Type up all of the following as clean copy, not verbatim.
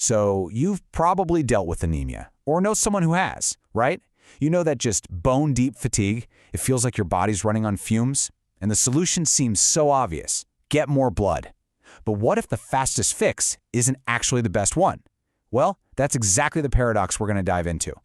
So you've probably dealt with anemia, or know someone who has, right? You know that just bone-deep fatigue, it feels like your body's running on fumes, and the solution seems so obvious: get more blood. But what if the fastest fix isn't actually the best one? Well, that's exactly the paradox we're going to dive into.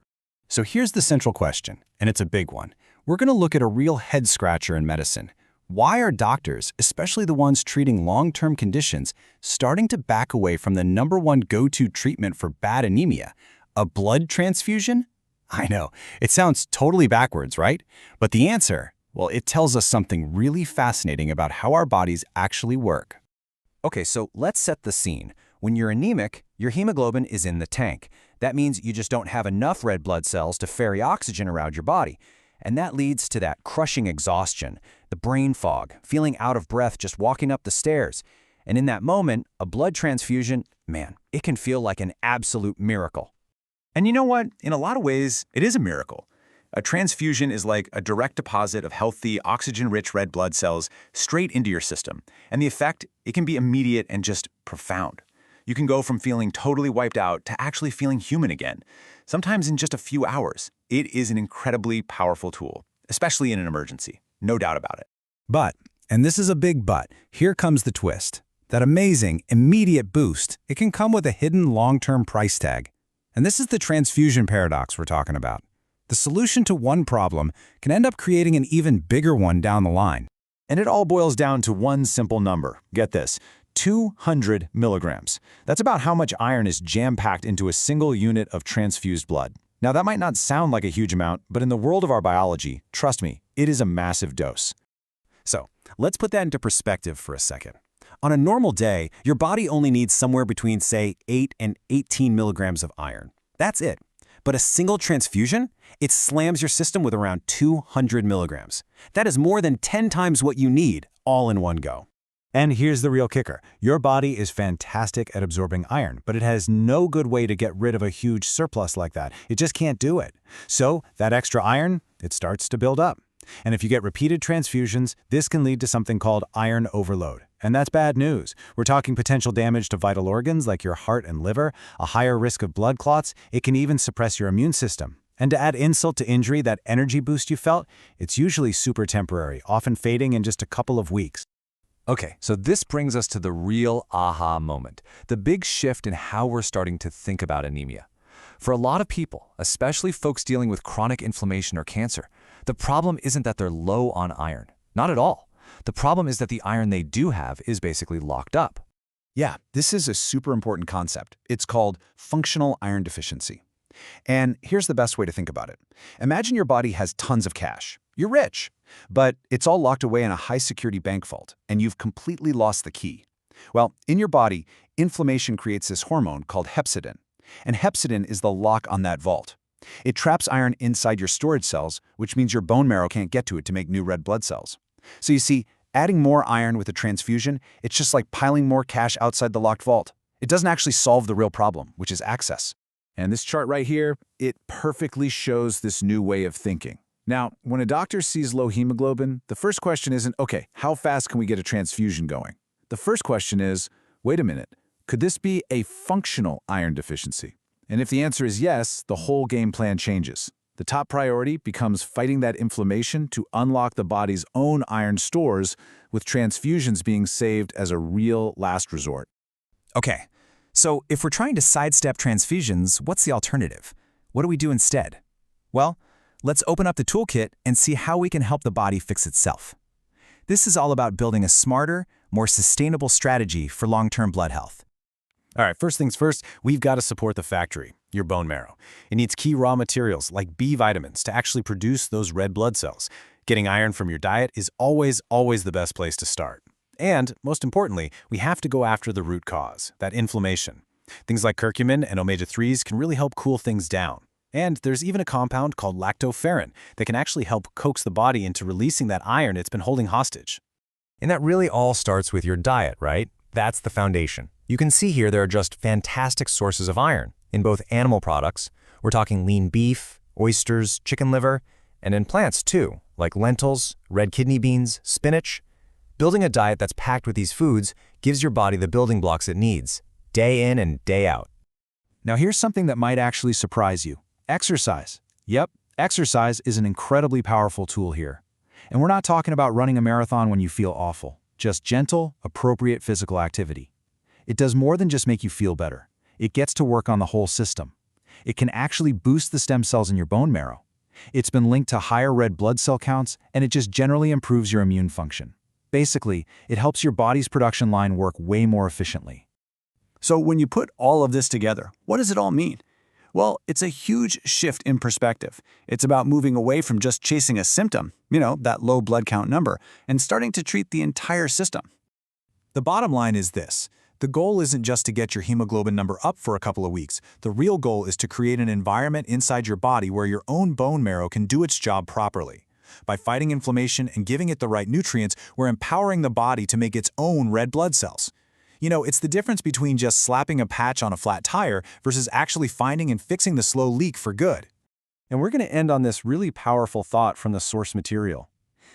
So here's the central question, and it's a big one. We're going to look at a real head-scratcher in medicine. Why are doctors, especially the ones treating long-term conditions, starting to back away from the #1 go-to treatment for bad anemia, a blood transfusion? I know, it sounds totally backwards, right? But the answer, well, it tells us something really fascinating about how our bodies actually work. Okay, so let's set the scene. When you're anemic, your hemoglobin is in the tank. That means you just don't have enough red blood cells to ferry oxygen around your body. And that leads to that crushing exhaustion, the brain fog, feeling out of breath just walking up the stairs. And in that moment, a blood transfusion, man, it can feel like an absolute miracle. And you know what? In a lot of ways, it is a miracle. A transfusion is like a direct deposit of healthy, oxygen-rich red blood cells straight into your system. And the effect, it can be immediate and just profound. You can go from feeling totally wiped out to actually feeling human again, sometimes in just a few hours. It is an incredibly powerful tool, especially in an emergency. No doubt about it. But, and this is a big but, here comes the twist. That amazing, immediate boost, it can come with a hidden long-term price tag. And this is the transfusion paradox we're talking about. The solution to one problem can end up creating an even bigger one down the line. And it all boils down to one simple number. Get this, 200 milligrams. That's about how much iron is jam-packed into a single unit of transfused blood. Now, that might not sound like a huge amount, but in the world of our biology, trust me, it is a massive dose. So, let's put that into perspective for a second. On a normal day, your body only needs somewhere between, say, 8 and 18 milligrams of iron. That's it. But a single transfusion, it slams your system with around 200 milligrams. That is more than 10 times what you need, all in one go. And here's the real kicker. Your body is fantastic at absorbing iron, but it has no good way to get rid of a huge surplus like that. It just can't do it. So that extra iron, it starts to build up. And if you get repeated transfusions, this can lead to something called iron overload. And that's bad news. We're talking potential damage to vital organs like your heart and liver, a higher risk of blood clots. It can even suppress your immune system. And to add insult to injury, that energy boost you felt, it's usually super temporary, often fading in just a couple of weeks. Okay, so this brings us to the real aha moment, the big shift in how we're starting to think about anemia. For a lot of people, especially folks dealing with chronic inflammation or cancer, the problem isn't that they're low on iron. Not at all. The problem is that the iron they do have is basically locked up. Yeah, this is a super important concept. It's called functional iron deficiency. And here's the best way to think about it. Imagine your body has tons of cash. You're rich, but it's all locked away in a high-security bank vault, and you've completely lost the key. Well, in your body, inflammation creates this hormone called hepcidin, and hepcidin is the lock on that vault. It traps iron inside your storage cells, which means your bone marrow can't get to it to make new red blood cells. So you see, adding more iron with a transfusion, it's just like piling more cash outside the locked vault. It doesn't actually solve the real problem, which is access. And this chart right here, it perfectly shows this new way of thinking. Now, when a doctor sees low hemoglobin, the first question isn't, okay, how fast can we get a transfusion going? The first question is, wait a minute, could this be a functional iron deficiency? And if the answer is yes, the whole game plan changes. The top priority becomes fighting that inflammation to unlock the body's own iron stores, with transfusions being saved as a real last resort. Okay, so if we're trying to sidestep transfusions, what's the alternative? What do we do instead? Well, let's open up the toolkit and see how we can help the body fix itself. This is all about building a smarter, more sustainable strategy for long-term blood health. All right, first things first, we've got to support the factory, your bone marrow. It needs key raw materials like B vitamins to actually produce those red blood cells. Getting iron from your diet is always the best place to start. And, most importantly, we have to go after the root cause, that inflammation. Things like curcumin and omega-3s can really help cool things down. And there's even a compound called lactoferrin that can actually help coax the body into releasing that iron it's been holding hostage. And that really all starts with your diet, right? That's the foundation. You can see here there are just fantastic sources of iron in both animal products. We're talking lean beef, oysters, chicken liver, and in plants too, like lentils, red kidney beans, spinach. Building a diet that's packed with these foods gives your body the building blocks it needs, day in and day out. Now here's something that might actually surprise you. Exercise. Yep, exercise is an incredibly powerful tool here. And we're not talking about running a marathon when you feel awful. Just gentle, appropriate physical activity. It does more than just make you feel better. It gets to work on the whole system. It can actually boost the stem cells in your bone marrow. It's been linked to higher red blood cell counts, and it just generally improves your immune function. Basically, it helps your body's production line work way more efficiently. So when you put all of this together, what does it all mean? Well, it's a huge shift in perspective. It's about moving away from just chasing a symptom, that low blood count number, and starting to treat the entire system. The bottom line is this. The goal isn't just to get your hemoglobin number up for a couple of weeks. The real goal is to create an environment inside your body where your own bone marrow can do its job properly. By fighting inflammation and giving it the right nutrients, we're empowering the body to make its own red blood cells. It's the difference between just slapping a patch on a flat tire versus actually finding and fixing the slow leak for good. And we're going to end on this really powerful thought from the source material.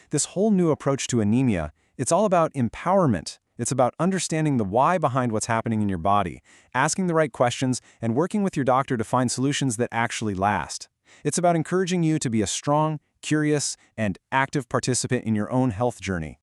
This whole new approach to anemia, it's all about empowerment. It's about understanding the why behind what's happening in your body, asking the right questions, and working with your doctor to find solutions that actually last. It's about encouraging you to be a strong, curious, and active participant in your own health journey.